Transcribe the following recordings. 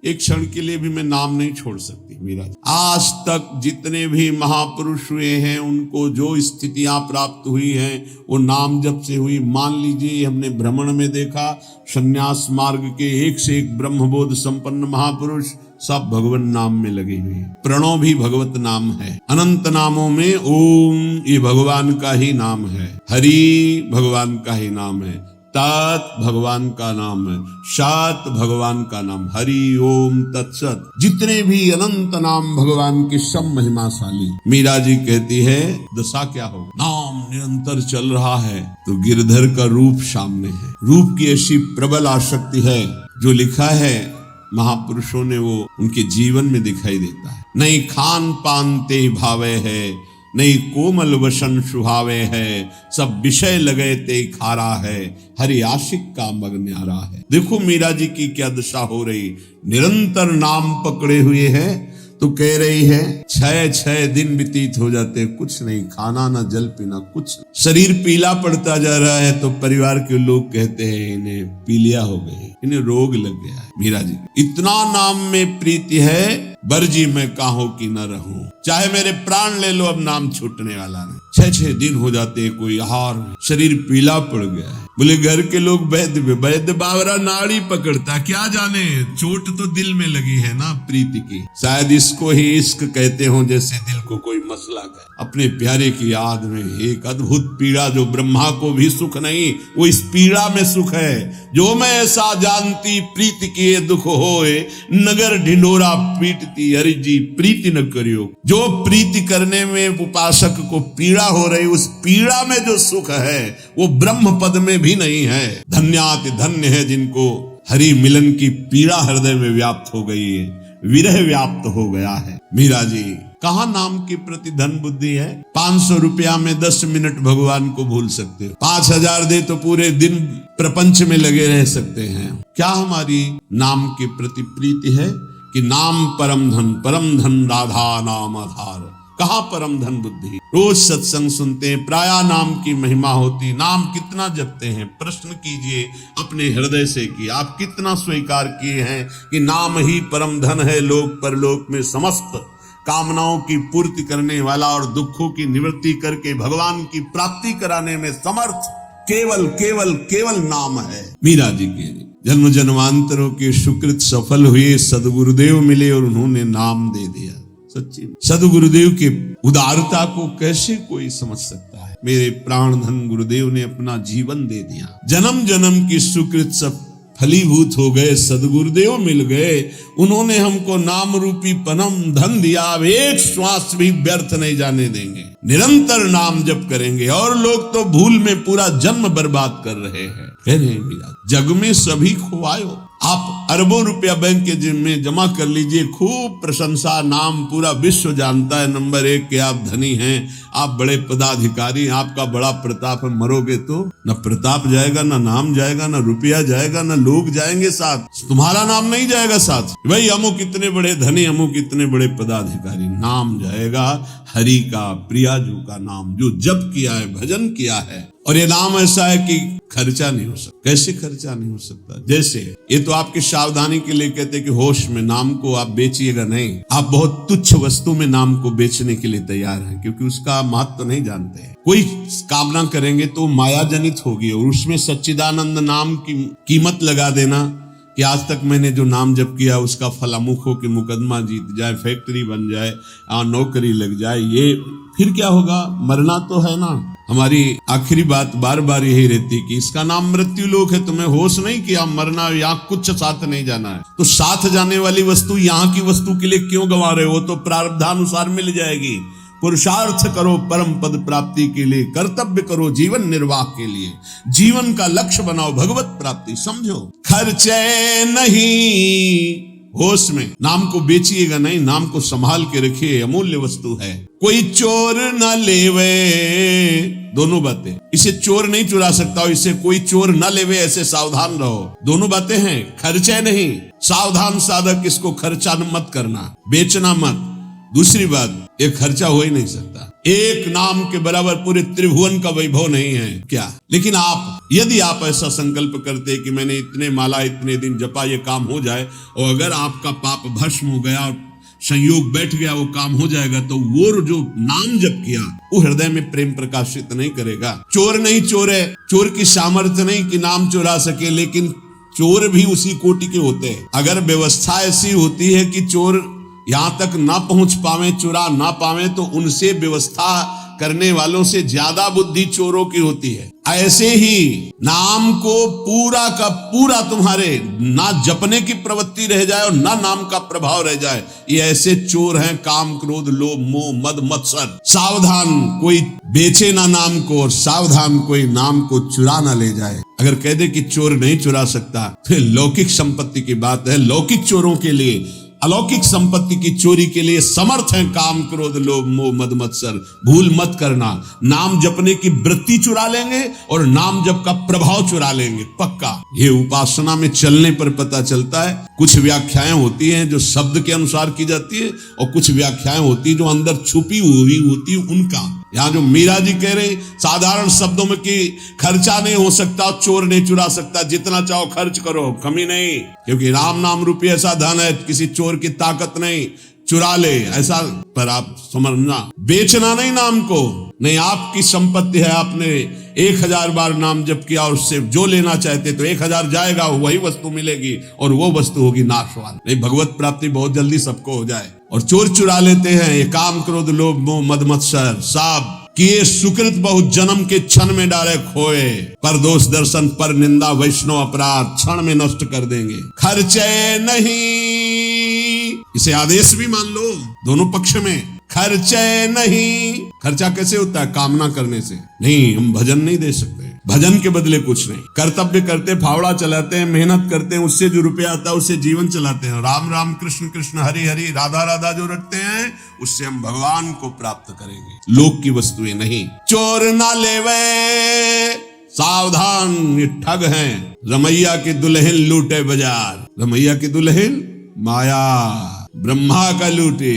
एक क्षण के लिए भी मैं नाम नहीं छोड़ सकती मीरा जी। आज तक जितने भी महापुरुष हुए हैं उनको जो स्थितियां प्राप्त हुई हैं वो नाम जप से हुई। मान लीजिए हमने भ्रमण में देखा संन्यास मार्ग के एक से एक ब्रह्मबोध संपन्न महापुरुष सब भगवान नाम में लगे हुए हैं। प्रणव भी भगवत नाम है। अनंत नामों में ओम ये भगवान का ही नाम है। हरि भगवान का ही नाम है। तात भगवान का नाम है। शात भगवान का नाम। हरि ओम तत्सत जितने भी अनंत नाम भगवान के सब महिमाशाली। मीरा जी कहती है दशा क्या हो, नाम निरंतर चल रहा है तो गिरधर का रूप सामने है। रूप की ऐसी प्रबल आसक्ति है जो लिखा है महापुरुषों ने वो उनके जीवन में दिखाई देता है। नहीं खान पान ते भावे है, नहीं कोमल वसन सुहावे है, सब विषय लगे ते खारा है, हरि आशिक का मग न्यारा है। देखो मीरा जी की क्या दशा हो रही, निरंतर नाम पकड़े हुए है तो कह रही है 6 दिन व्यतीत हो जाते, कुछ नहीं, खाना ना जल पीना कुछ। शरीर पीला पड़ता जा रहा है तो परिवार के लोग कहते हैं इन्हें पीलिया हो गई, इन्हें रोग लग गया है। मीरा जी इतना नाम में प्रीति है, बरजी मैं काहो की न रहूं, चाहे मेरे प्राण ले लो अब नाम छूटने वाला नहीं। 6 दिन हो जाते कोई आहार, शरीर पीला पड़ गया है। बोले घर के लोग वैद्य बावरा नाड़ी पकड़ता, क्या जाने चोट तो दिल में लगी है ना प्रीति की। शायद इसको ही इश्क कहते हो, जैसे दिल को कोई मसला है। अपने प्यारे की याद में एक अद्भुत पीड़ा जो ब्रह्मा को भी सुख नहीं, वो इस पीड़ा में सुख है। जो मैं ऐसा जानती प्रीति किए दुख होए, नगर ढिंढोरा पीटती हरि जी प्रीति न करियो। जो प्रीति करने में उपासक को पीड़ा हो रही, उस पीड़ा में जो सुख है वो ब्रह्म पद में भी नहीं है। धन्याति धन्य है जिनको हरि मिलन की पीड़ा हृदय में व्याप्त हो गई है, विरह व्याप्त हो गया है। मीरा जी कहाँ नाम के प्रति धन बुद्धि है। 500 रुपया में 10 मिनट भगवान को भूल सकते हो, 5000 दे तो पूरे दिन प्रपंच में लगे रह सकते हैं। क्या हमारी नाम के प्रति प्रीति है कि नाम परम धन राधा नाम आधार। कहाँ परम धन बुद्धि। रोज सत्संग सुनते हैं, प्राया नाम की महिमा होती, नाम कितना जपते हैं। प्रश्न कीजिए अपने हृदय से कि आप कितना स्वीकार किए हैं कि नाम ही परम धन है, लोक परलोक में समस्त कामनाओं की पूर्ति करने वाला और दुखों की निवृत्ति करके भगवान की प्राप्ति कराने में समर्थ केवल केवल केवल नाम है। मीरा जी के जन्म जन्मांतरों के सुकृत सफल हुए, सदगुरुदेव मिले और उन्होंने नाम दे दिया। सच्ची सदगुरुदेव के उदारता को कैसे कोई समझ सकता है। मेरे प्राण धन गुरुदेव ने अपना जीवन दे दिया, जन्म जन्म की सुकृत सब फलीभूत हो गए, सदगुरुदेव मिल गए, उन्होंने हमको नाम रूपी परम धन दिया। अब एक श्वास भी व्यर्थ नहीं जाने देंगे, निरंतर नाम जप करेंगे। और लोग तो भूल में पूरा जन्म बर्बाद कर रहे हैं। कह रहे हैं जग में सभी खुआयो, आप अरबों रुपया बैंक के जिम में जमा कर लीजिए, खूब प्रशंसा, नाम पूरा विश्व जानता है नंबर 1 के आप धनी हैं, आप बड़े पदाधिकारी, आपका बड़ा प्रताप है। मरोगे तो न प्रताप जाएगा, न नाम जाएगा, न रुपया जाएगा, न लोग जाएंगे साथ, तुम्हारा नाम नहीं जाएगा साथ। भाई अमुक कितने बड़े धनी, अमुक कितने बड़े पदाधिकारी, नाम जाएगा हरि का, प्रियाजू का नाम जो जप किया है, भजन किया है। और ये नाम ऐसा है कि खर्चा नहीं हो सकता। कैसे खर्चा नहीं हो सकता? जैसे ये तो आपकी सावधानी के लिए कहते हैं कि होश में नाम को आप बेचिएगा नहीं। आप बहुत तुच्छ वस्तु में नाम को बेचने के लिए तैयार हैं, क्योंकि उसका महत्व तो नहीं जानते हैं। कोई कामना करेंगे तो माया जनित होगी, और उसमें सच्चिदानंद नाम की कीमत लगा देना कि आज तक मैंने जो नाम जप किया उसका फल अमुक हो कि मुकदमा जीत जाए, फैक्ट्री बन जाए, नौकरी लग जाए, ये फिर क्या होगा? मरना तो है ना। हमारी आखिरी बात बार बार यही रहती कि इसका नाम मृत्यु लोक है। तुम्हें होश नहीं कि आप मरना, यहाँ कुछ साथ नहीं जाना है, तो साथ जाने वाली वस्तु यहाँ की वस्तु के लिए क्यों गंवा रहे हो? तो प्रारब्धानुसार मिल जाएगी। पुरुषार्थ करो परम पद प्राप्ति के लिए, कर्तव्य करो जीवन निर्वाह के लिए, जीवन का लक्ष्य बनाओ भगवत प्राप्ति। समझो खर्चे नहीं, होश में नाम को बेचिएगा नहीं, नाम को संभाल के रखिए, अमूल्य वस्तु है। कोई चोर न लेवे, दोनों बातें, इसे चोर नहीं चुरा सकता, इसे कोई चोर न लेवे, ऐसे सावधान रहो। दोनों बातें हैं, खर्चे नहीं, सावधान साधक इसको खर्चा मत करना, बेचना मत। दूसरी बात, ये खर्चा हो ही नहीं सकता। एक नाम के बराबर पूरे त्रिभुवन का वैभव नहीं है क्या। लेकिन आप यदि आप ऐसा संकल्प करते कि मैंने इतने माला इतने दिन जपा, ये काम हो जाए, और अगर आपका पाप भस्म हो गया और संयोग बैठ गया, वो काम हो जाएगा, तो वो जो नाम जप किया वो हृदय में प्रेम प्रकाशित नहीं करेगा। चोर नहीं चोर है, चोर की सामर्थ्य नहीं कि नाम चुरा सके, लेकिन चोर भी उसी कोटि के होते हैं। अगर व्यवस्था ऐसी होती है कि चोर यहां तक ना पहुंच पावे, चुरा ना पावे, तो उनसे व्यवस्था करने वालों से ज्यादा बुद्धि चोरों की होती है। ऐसे ही नाम को पूरा का पूरा तुम्हारे ना जपने की प्रवृत्ति रह जाए और ना नाम का प्रभाव रह जाए, ये ऐसे चोर हैं, काम क्रोध लोभ मोह मद मत्सर। सावधान कोई बेचे ना नाम को, और सावधान कोई नाम को चुरा ना ले जाए। अगर कह दे कि चोर नहीं चुरा सकता, फिर लौकिक संपत्ति की बात है। लौकिक चोरों के लिए, अलौकिक संपत्ति की चोरी के लिए समर्थ है काम क्रोध लोभ मोह मद मत्सर। भूल मत करना, नाम जपने की वृत्ति चुरा लेंगे और नाम जप का प्रभाव चुरा लेंगे, पक्का। ये उपासना में चलने पर पता चलता है। कुछ व्याख्याएं होती हैं जो शब्द के अनुसार की जाती है, और कुछ व्याख्याएं होती है जो अंदर छुपी हुई होती है उनका। यहाँ जो मीरा जी कह रहे साधारण शब्दों में कि खर्चा नहीं हो सकता, चोर नहीं चुरा सकता, जितना चाहो खर्च करो, कमी नहीं, क्योंकि राम नाम रूपी ऐसा धन है, किसी चोर की ताकत नहीं, चुरा ले ऐसा। पर आप समझना, बेचना नहीं नाम को, नहीं आपकी संपत्ति है, आपने 1000 बार नाम जप किया और उससे जो लेना चाहते तो 1000 जाएगा, वही वस्तु मिलेगी और वो वस्तु होगी नाशवान। नहीं, भगवत प्राप्ति बहुत जल्दी सबको हो जाए। और चोर चुरा लेते हैं, ये काम क्रोध लोभ मोह मद मत्सर साब किए सुकृत बहुत जन्म के क्षण में डाले खोए, पर दोष दर्शन पर निंदा वैष्णव अपराध क्षण में नष्ट कर देंगे। खर्चे नहीं, इसे आदेश भी मान लो दोनों पक्ष में। खर्चे नहीं, खर्चा कैसे होता है? कामना करने से नहीं। हम भजन नहीं दे सकते, भजन के बदले कुछ नहीं। कर्तव्य करते, फावड़ा चलाते हैं, मेहनत करते हैं, उससे जो रुपया आता है उससे जीवन चलाते हैं। राम राम कृष्ण कृष्ण हरि हरि राधा राधा जो रखते हैं, उससे हम भगवान को प्राप्त करेंगे, लोक की वस्तुएं नहीं। चोर ना लेवे, सावधान, ये ठग हैं। रमैया की दुल्हन लूटे बाजार, रमैया की दुल्हन माया ब्रह्मा का लूटी,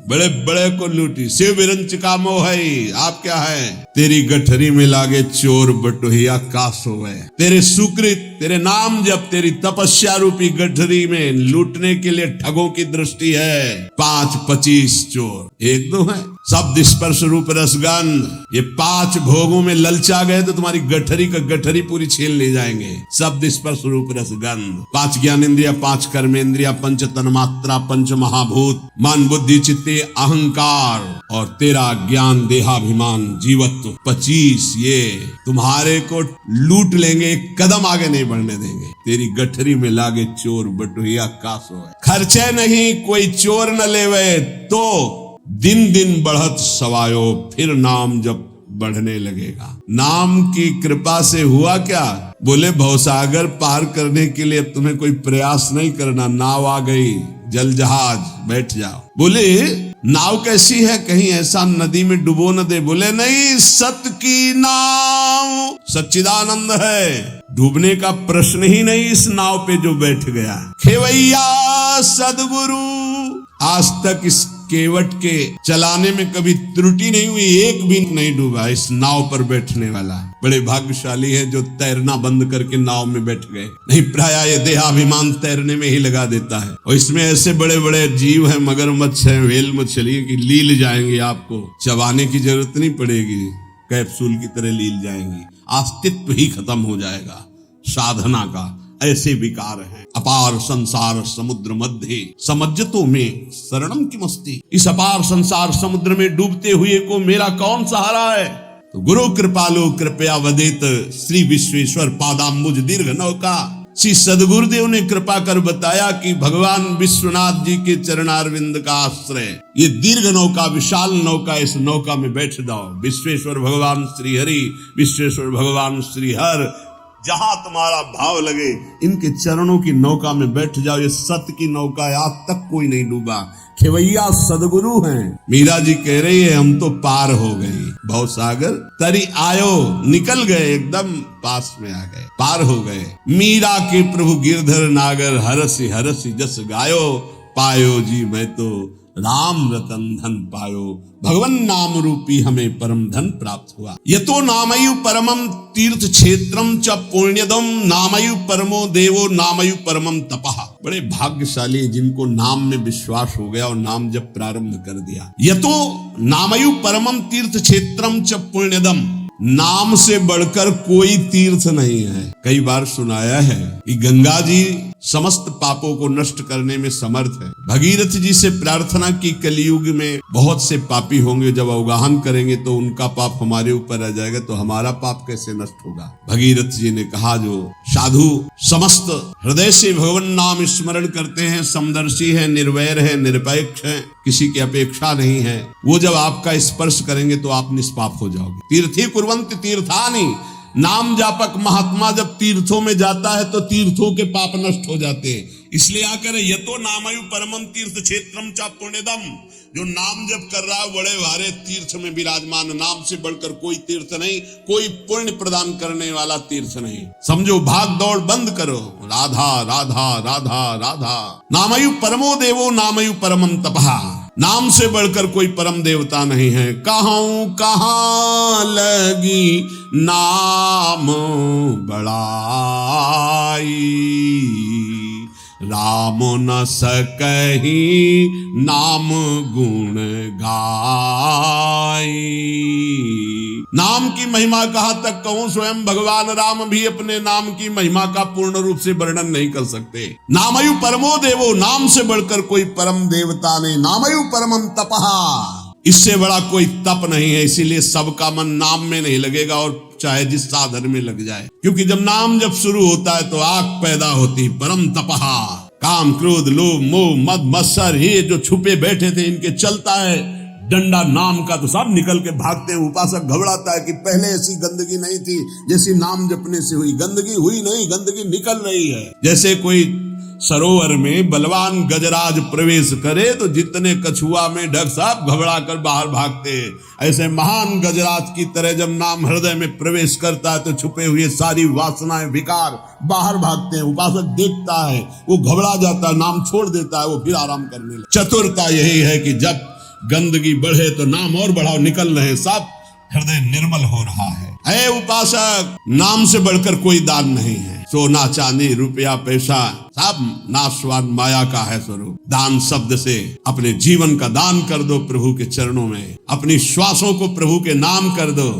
बड़े बड़े को लूटी। शिव विरंच का मोह है, आप क्या है? तेरी गठरी में लागे चोर बटोहिया का सोवे। तेरे सुकृत, तेरे नाम जब तेरी तपस्या रूपी गठरी में लूटने के लिए ठगों की दृष्टि है। 5-25 चोर, एक दो है। शब्द स्पर्श रूप रसगंध, ये 5 भोगों में ललचा गए तो तुम्हारी गठरी का गठरी पूरी छीन ले जाएंगे। शब्द स्पर्श रूप रसगंध, 5 ज्ञानेंद्रिया, 5 कर्मेंद्रिया, 5 तन्मात्रा, 5 महाभूत, मन बुद्धि चित्ते अहंकार, और तेरा ज्ञान देहाभिमान जीवत्व 25, ये तुम्हारे को लूट लेंगे, एक कदम आगे नहीं बढ़ने देंगे। तेरी गठरी में लागे चोर बटुहिया कासो है। खर्चे नहीं कोई चोर न लेवे, तो दिन दिन बढ़त सवायो, फिर नाम जब बढ़ने लगेगा। नाम की कृपा से हुआ क्या? बोले भवसागर पार करने के लिए तुम्हें कोई प्रयास नहीं करना, नाव आ गई, जल जहाज, बैठ जाओ। बोले नाव कैसी है, कहीं ऐसा नदी में डुबो न दे। बोले नहीं, सत्य की नाव सच्चिदानंद है, डूबने का प्रश्न ही नहीं इस नाव पे जो बैठ गया। खेवैया सदगुरु, आज तक इस केवट के चलाने में कभी त्रुटि नहीं हुई, एक भी नहीं डूबा इस नाव पर बैठने वाला। बड़े भाग्यशाली है जो तैरना बंद करके नाव में बैठ गए, नहीं प्राय ये देहाभिमान तैरने में ही लगा देता है। और इसमें ऐसे बड़े बड़े जीव हैं, मगरमच्छ है, व्हेल मछली की लील जाएंगी, आपको चबाने की जरूरत नहीं पड़ेगी, कैप्सूल की तरह लील जाएंगी, अस्तित्व ही खत्म हो जाएगा साधना का। ऐसे विकार हैं। अपार संसार समुद्र मध्य समज्जतों में शरणम की मस्ती, इस अपार संसार समुद्र में डूबते हुए को मेरा कौन सहारा है? तो गुरु कृपालु कृपया वदेत श्री विश्वेश्वर पादाम्बुज दीर्घ नौका। श्री सदगुरुदेव ने कृपा कर बताया कि भगवान विश्वनाथ जी के चरणारविंद का आश्रय, ये दीर्घ नौका, विशाल नौका, इस नौका में बैठ जाओ। विश्वेश्वर भगवान श्री हरि, विश्वेश्वर भगवान श्री हर, जहां तुम्हारा भाव लगे इनके चरणों की नौका में बैठ जाओ। ये सत्य की नौका है, आज तक कोई नहीं डूबा। खेवैया सदगुरु हैं। मीरा जी कह रही है हम तो पार हो गई भवसागर, तरी आयो, निकल गए, एकदम पास में आ गए, पार हो गए। मीरा के प्रभु गिरधर नागर, हरसि हरसि जस गायो, पायो जी मैं तो राम रतन धन पायो, भगवन नाम रूपी हमें परम धन प्राप्त हुआ। यतो नामयु परमम तीर्थ क्षेत्रम च पुण्यदम नामयु परमो देवो नामयु परमम तपः। बड़े भाग्यशाली जिनको नाम में विश्वास हो गया और नाम जब प्रारंभ कर दिया। यतो नामयु परमम तीर्थ क्षेत्रम च पुण्यदम, नाम से बढ़कर कोई तीर्थ नहीं है। कई बार सुनाया है कि गंगा जी समस्त पापों को नष्ट करने में समर्थ है। भगीरथ जी से प्रार्थना की कलयुग में बहुत से पापी होंगे, जब अवगाहन करेंगे तो उनका पाप हमारे ऊपर आ जाएगा, तो हमारा पाप कैसे नष्ट होगा। भगीरथ जी ने कहा जो साधु समस्त हृदय से भगवान नाम स्मरण करते हैं, समदर्शी है, निर्वैर है, निरपेक्ष है, किसी की अपेक्षा नहीं है, वो जब आपका स्पर्श करेंगे तो आप निष्पाप हो जाओगे। तीर्थी कुर्वन्ति तीर्थानि, नाम जापक महात्मा जब तीर्थों में जाता है तो तीर्थों के पाप नष्ट हो जाते हैं। इसलिए आकर यतो नामयु परमम तीर्थ क्षेत्रम च पुण्यदम, जो नाम जब कर रहा है बड़े भारे तीर्थ में विराजमान, नाम से बढ़कर कोई तीर्थ नहीं, कोई पुण्य प्रदान करने वाला तीर्थ नहीं। समझो, भाग दौड़ बंद करो, राधा राधा राधा राधा। नामयु परमो देवो नामयु परमम तपः, नाम से बढ़कर कोई परम देवता नहीं है। कहाँ लगी नाम बड़ाई, राम न सकही नाम गुण गाई। नाम की महिमा कहाँ तक कहूं, स्वयं भगवान राम भी अपने नाम की महिमा का पूर्ण रूप से वर्णन नहीं कर सकते। नामयु परमो देवो, नाम से बढ़कर कोई परम देवता नहीं। नामयु परमम तपः, इससे बड़ा कोई तप नहीं है। इसीलिए सबका मन नाम में नहीं लगेगा, और चाहे जिस साधन में लग जाए, क्योंकि जब नाम जब शुरू होता है तो आग पैदा होती। परम तपः, काम क्रोध लोभ मोह मद मत्सर, ये जो छुपे बैठे थे इनके चलता है डंडा नाम का तो सब निकल के भागते हैं। उपासक घबराता है कि पहले ऐसी गंदगी नहीं थी जैसी नाम जपने से हुई। गंदगी हुई नहीं, गंदगी निकल रही है। जैसे कोई सरोवर में बलवान गजराज प्रवेश करे तो जितने कछुआ में ढक सब घबरा कर बाहर भागते हैं, ऐसे महान गजराज की तरह जब नाम हृदय में प्रवेश करता है तो छुपे हुए सारी वासनाएं विकार बाहर भागते हैं। उपासक देखता है, वो घबरा जाता है, नाम छोड़ देता है, वो फिर आराम करने लगता है। चतुरता यही है कि जब गंदगी बढ़े तो नाम और बढ़ाओ, निकल रहे सब, हृदय निर्मल हो रहा है। ऐ उपासक, नाम से बढ़कर कोई दान नहीं है। सोना चांदी रुपया पैसा सब नाशवान माया का है स्वरूप। दान शब्द से अपने जीवन का दान कर दो प्रभु के चरणों में, अपनी श्वासों को प्रभु के नाम कर दो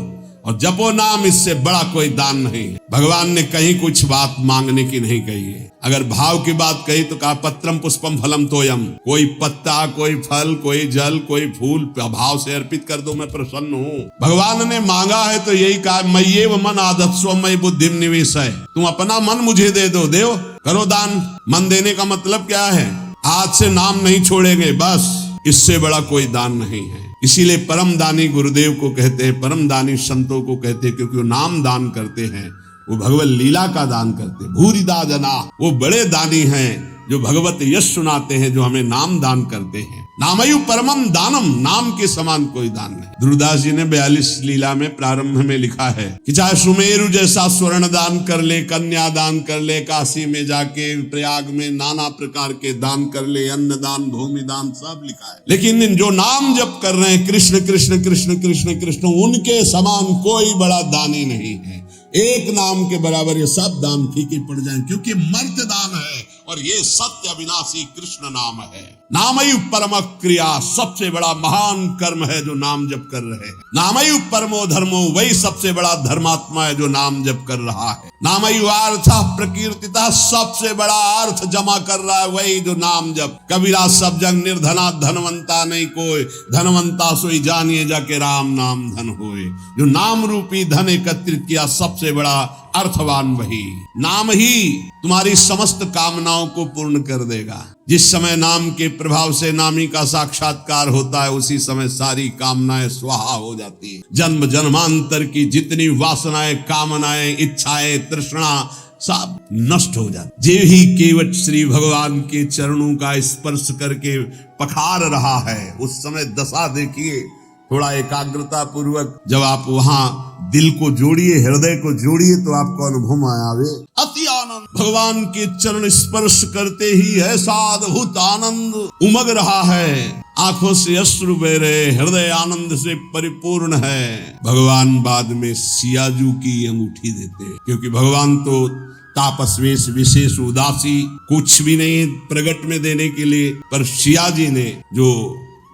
और जपो नाम, इससे बड़ा कोई दान नहीं है। भगवान ने कहीं कुछ बात मांगने की नहीं कही है। अगर भाव की बात कही तो कहा पत्रम पुष्पम फलम तोयम, कोई पत्ता कोई फल कोई जल कोई फूल भाव से अर्पित कर दो, मैं प्रसन्न हूँ। भगवान ने मांगा है तो यही कहा, मय्येव मन आदत्स्व मयि बुद्धिम निवेशय, तुम अपना मन मुझे दे दो, देव करो दान। मन देने का मतलब क्या है, आज से नाम नहीं छोड़ेंगे, बस इससे बड़ा कोई दान नहीं है। इसीलिए परम दानी गुरुदेव को कहते हैं, परम दानी संतों को कहते हैं, क्योंकि वो नाम दान करते हैं, वो भगवत लीला का दान करते हैं। भूरिदा जना, वो बड़े दानी हैं जो भगवत यश सुनाते हैं, जो हमें नाम दान करते हैं। नामयु परमम दानम, नाम के समान कोई दान नहीं। ध्रुवदास जी ने 42 लीला में प्रारंभ में लिखा है कि चाहे सुमेरु जैसा स्वर्ण दान कर ले, कन्या दान कर ले, काशी में जाके प्रयाग में नाना प्रकार के दान कर ले, अन्न दान भूमि दान सब लिखा है। लेकिन जो नाम जप कर रहे हैं कृष्ण कृष्ण कृष्ण कृष्ण कृष्ण, उनके समान कोई बड़ा दानी नहीं है। एक नाम के बराबर ये सब दान फीके पड़ जाएं, क्योंकि मर्त्य दान है और ये सत्य अविनाशी कृष्ण नाम है। नामयु परम क्रिया, सबसे बड़ा महान कर्म है जो नाम जप कर रहे हैं। नामयु परमो धर्मो, वही सबसे बड़ा धर्मात्मा है जो नाम जप कर रहा है। नामयु अर्थ प्रकीर्तिता, सबसे बड़ा अर्थ जमा कर रहा है वही जो नाम जप। कबीरा सब जग निर्धना, धनवंता नहीं कोई, धनवंता सोई जानिए जाके राम नाम धन होए। जो नाम रूपी धन एकत्रित किया, सबसे बड़ा अर्थवान वही। नाम ही तुम्हारी समस्त कामनाओं को पूर्ण कर देगा। जिस समय नाम के प्रभाव से नामी का साक्षात्कार होता है, उसी समय सारी कामनाएं स्वाहा हो जाती है। जन्म जन्मांतर की जितनी वासनाएं, कामनाएं, इच्छाएं, तृष्णा सब नष्ट हो जाती। जे ही केवट श्री भगवान के चरणों का स्पर्श करके पखार रहा है, उस समय दशा देखिए। थोड़ा एकाग्रता पूर्वक जब आप वहां दिल को जोड़िए, हृदय को जोड़िए, तो आपको अनुभव आवे अति आनंद। भगवान के चरण स्पर्श करते ही ऐसा अद्भुत आनंद उमग रहा है। आंखों से अश्रु बह रहे, हृदय आनंद से परिपूर्ण है। भगवान बाद में सियाजू की अंगूठी देते हैं, क्योंकि भगवान तो तापस्वेश विशेष उदासी कुछ भी नहीं प्रगट में देने के लिए, पर सियाजी ने जो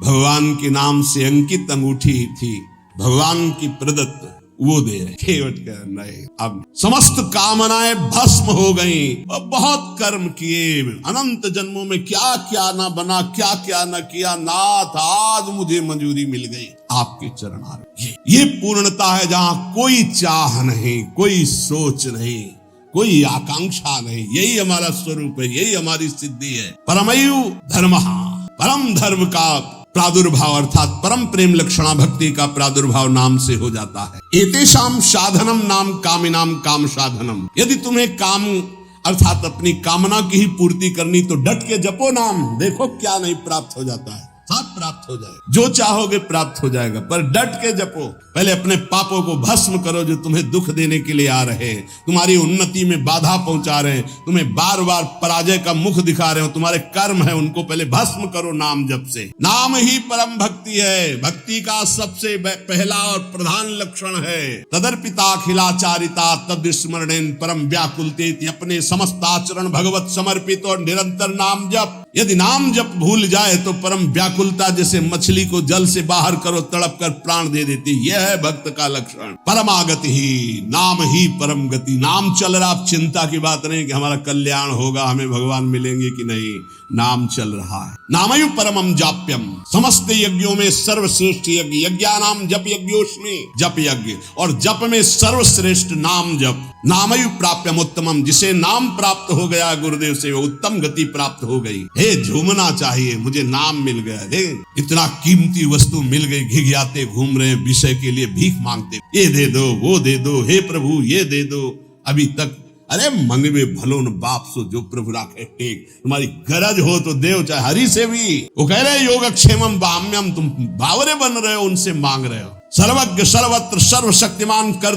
भगवान के नाम से अंकित अंगूठी थी, भगवान की प्रदत्त, वो दे रहे। केवट कर नहीं, अब समस्त कामनाएं भस्म हो गई। बहुत कर्म किए, अनंत जन्मों में क्या क्या ना बना, क्या क्या ना किया, नाथ आज मुझे मंजूरी मिल गई आपके चरण आ रहे। ये पूर्णता है जहां कोई चाह नहीं, कोई सोच नहीं, कोई आकांक्षा नहीं। यही हमारा स्वरूप है, यही हमारी सिद्धि है। परमयु धर्म, परम धर्म का प्रादुर्भाव अर्थात परम प्रेम लक्षणा भक्ति का प्रादुर्भाव नाम से हो जाता है। एतेषाम साधनम नाम कामिनाम काम साधनम। यदि तुम्हें काम अर्थात अपनी कामना की ही पूर्ति करनी तो डट के जपो नाम, देखो क्या नहीं प्राप्त हो जाता है, सब प्राप्त हो जाएगा। जो चाहोगे प्राप्त हो जाएगा, पर डट के जपो। पहले अपने पापों को भस्म करो जो तुम्हें दुख देने के लिए आ रहे हैं, तुम्हारी उन्नति में बाधा पहुंचा रहे हैं, तुम्हें बार बार पराजय का मुख दिखा रहे हो, तुम्हारे कर्म है उनको पहले भस्म करो नाम जप से। नाम ही परम भक्ति है, भक्ति का सबसे पहला और प्रधान लक्षण है। तदर्पिता अखिलाचारिता तद स्मरणेन परम व्याकुलते, अपने समस्त आचरण भगवत समर्पित और निरंतर नाम जप। यदि नाम जप भूल जाए तो परम व्याकुलता, जैसे मछली को जल से बाहर करो तड़प कर प्राण दे देती, यह है भक्त का लक्षण। परमागति ही, नाम ही परम गति। नाम चल रहा, आप चिंता की बात नहीं कि हमारा कल्याण होगा, हमें भगवान मिलेंगे कि नहीं, नाम चल रहा है। नामयु परमम जाप्यम, समस्त यज्ञों में सर्वश्रेष्ठ यज्ञ, यज्ञानाम जप यज्ञोस्मि, जप यज्ञ, और जप में सर्वश्रेष्ठ नाम जप। नामयु प्राप्यम उत्तमम, जिसे नाम प्राप्त हो गया गुरुदेव से वो उत्तम गति प्राप्त हो गई। हे झूमना चाहिए, मुझे नाम मिल गया, हे इतना कीमती वस्तु मिल गई, घिघियाते घूम रहे हैं विषय के लिए, भीख मांगते, ये दे दो वो दे दो, हे प्रभु ये दे दो। अभी तक अरे मंगवे भलो न बाप सो जो प्रभु राखे टेक, तुम्हारी गरज हो तो देव, चाहे हरि से भी। वो कह रहे योगक्षेमम बाम्यम, तुम बावरे बन रहे हो, उनसे मांग रहे हो। सर्वज्ञ सर्वत्र सर्वशक्तिमान कर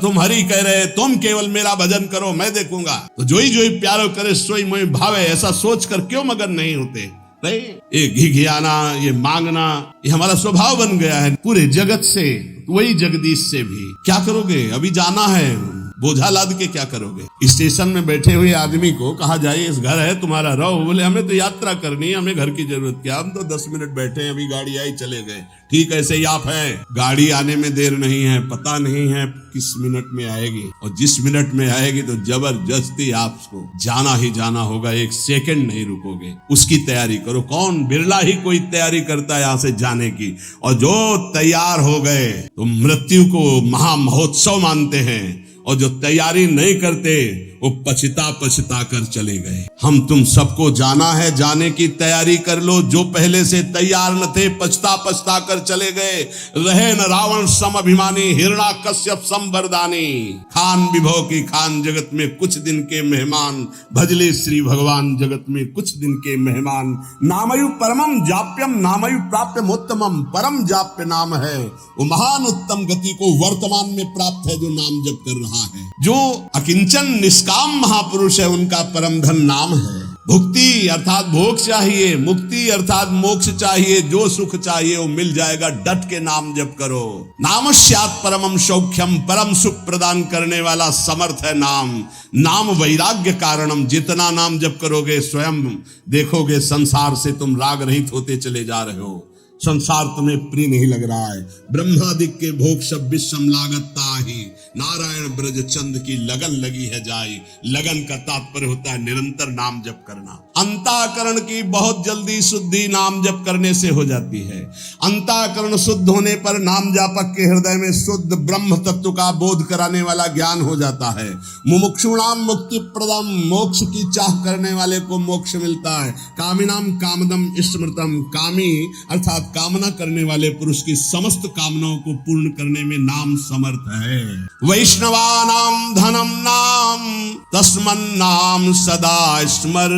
तुम हरि कह रहे, तुम केवल मेरा भजन करो मैं देखूंगा। तो जो ही प्यारो करे सोई मोहि भावे, ऐसा सोच कर क्यों मगन नहीं होते? नहीं, ये घिघियाना, ये मांगना, ये हमारा स्वभाव बन गया है पूरे जगत से, वही जगदीश से भी। क्या करोगे? अभी जाना है, बोझा लाद के क्या करोगे? स्टेशन में बैठे हुए आदमी को कहा जाए इस घर है तुम्हारा, रहो। बोले हमें तो यात्रा करनी है, हमें घर की जरूरत क्या, हम तो 10 मिनट बैठे हैं, अभी गाड़ी आई चले गए। ठीक ऐसे ही आप है, गाड़ी आने में देर नहीं है, पता नहीं है किस मिनट में आएगी, और जिस मिनट में आएगी तो जबरदस्ती आपको जाना ही जाना होगा, एक सेकंड नहीं रुकोगे, उसकी तैयारी करो। कौन बिरला ही कोई तैयारी करता है यहाँ से जाने की, और जो तैयार हो गए तो मृत्यु को महा महोत्सव मानते हैं, और जो तैयारी नहीं करते वो पछता कर चले गए। हम तुम सबको जाना है, जाने की तैयारी कर लो। जो पहले से तैयार न थे पछता कर चले गए। रहे न रावण सम अभिमानी, हिरण्याकश्यप सम वरदानी। खान विभव की खान, जगत में कुछ दिन के मेहमान, भजले श्री भगवान जगत में कुछ दिन के मेहमान। नामयु परमम जाप्यम, नामयु प्राप्यम उत्तमम, परम जाप्य नाम है वो महान उत्तम गति को वर्तमान में प्राप्त है जो नाम जप कर रहा है। जो अकिंचन निष्काम महापुरुष है उनका परम धन नाम है। भुक्ति अर्थात भोग चाहिए, मुक्ति अर्थात मोक्ष चाहिए, जो सुख चाहिए वो मिल जाएगा, डट के नाम जप करो। नाम स्यात् परमम सौख्यम, परम सुख प्रदान करने वाला समर्थ है नाम। नाम वैराग्य कारणम, जितना नाम जप करोगे स्वयं देखोगे संसार से तुम राग रहित होते चले जा रहे हो। संसार तुम्हें प्रिय नहीं लग रहा है। ब्रह्मादिक के भोग सब विषम लागत ताहि, नारायण ब्रज चंद की लगन लगी है जाई। लगन का तात्पर्य होता है निरंतर नाम जप करना। अंतःकरण की बहुत जल्दी शुद्धि नाम जप करने से हो जाती है। अंतःकरण शुद्ध होने पर नाम जापक के हृदय में शुद्ध ब्रह्म तत्व का बोध कराने वाला ज्ञान हो जाता है। मुमुक्षुणाम मुक्ति प्रदम, मोक्ष की चाह करने वाले को मोक्ष मिलता है। कामिनाम कामदम स्मृतम, कामी अर्थात कामना करने वाले पुरुष की समस्त कामनाओं को पूर्ण करने में नाम समर्थ है। वैष्णवानाम धनम नाम, तस्मन् नाम सदा स्मर।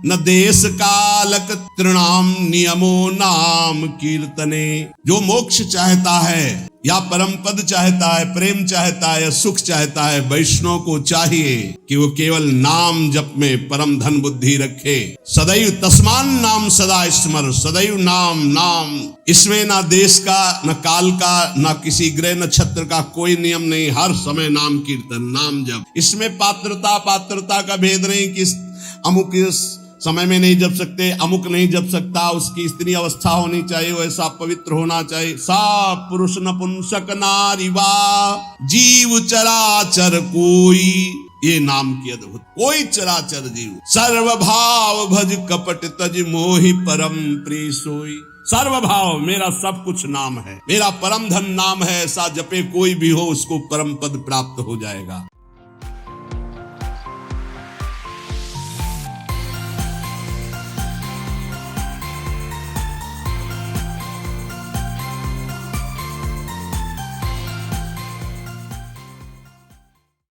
न देश कालक तृणाम नियमो नाम कीर्तने। जो मोक्ष चाहता है या परम पद चाहता है, प्रेम चाहता है या सुख चाहता है, वैष्णव को चाहिए कि वो केवल नाम जप में परम धन बुद्धि रखे। सदैव तस्मान नाम सदा स्मर, सदैव नाम नाम। इसमें ना देश का, न काल का, न किसी ग्रह नक्षत्र का कोई नियम नहीं, हर समय नाम कीर्तन नाम जप। इसमें पात्रता का भेद नहीं कि अमुक समय में नहीं जप सकते, अमुक नहीं जप सकता, उसकी स्त्री अवस्था होनी चाहिए, वैसा पवित्र होना चाहिए। सा पुरुष नपुंसक नारी वा जीव चराचर कोई, ये नाम की अद्भुत। कोई चराचर जीव सर्व भाव भज कपट तज मोहि परम प्रिय सोई। सर्व भाव, मेरा सब कुछ नाम है, मेरा परम धन नाम है, ऐसा जपे कोई भी हो उसको परम पद प्राप्त हो जाएगा।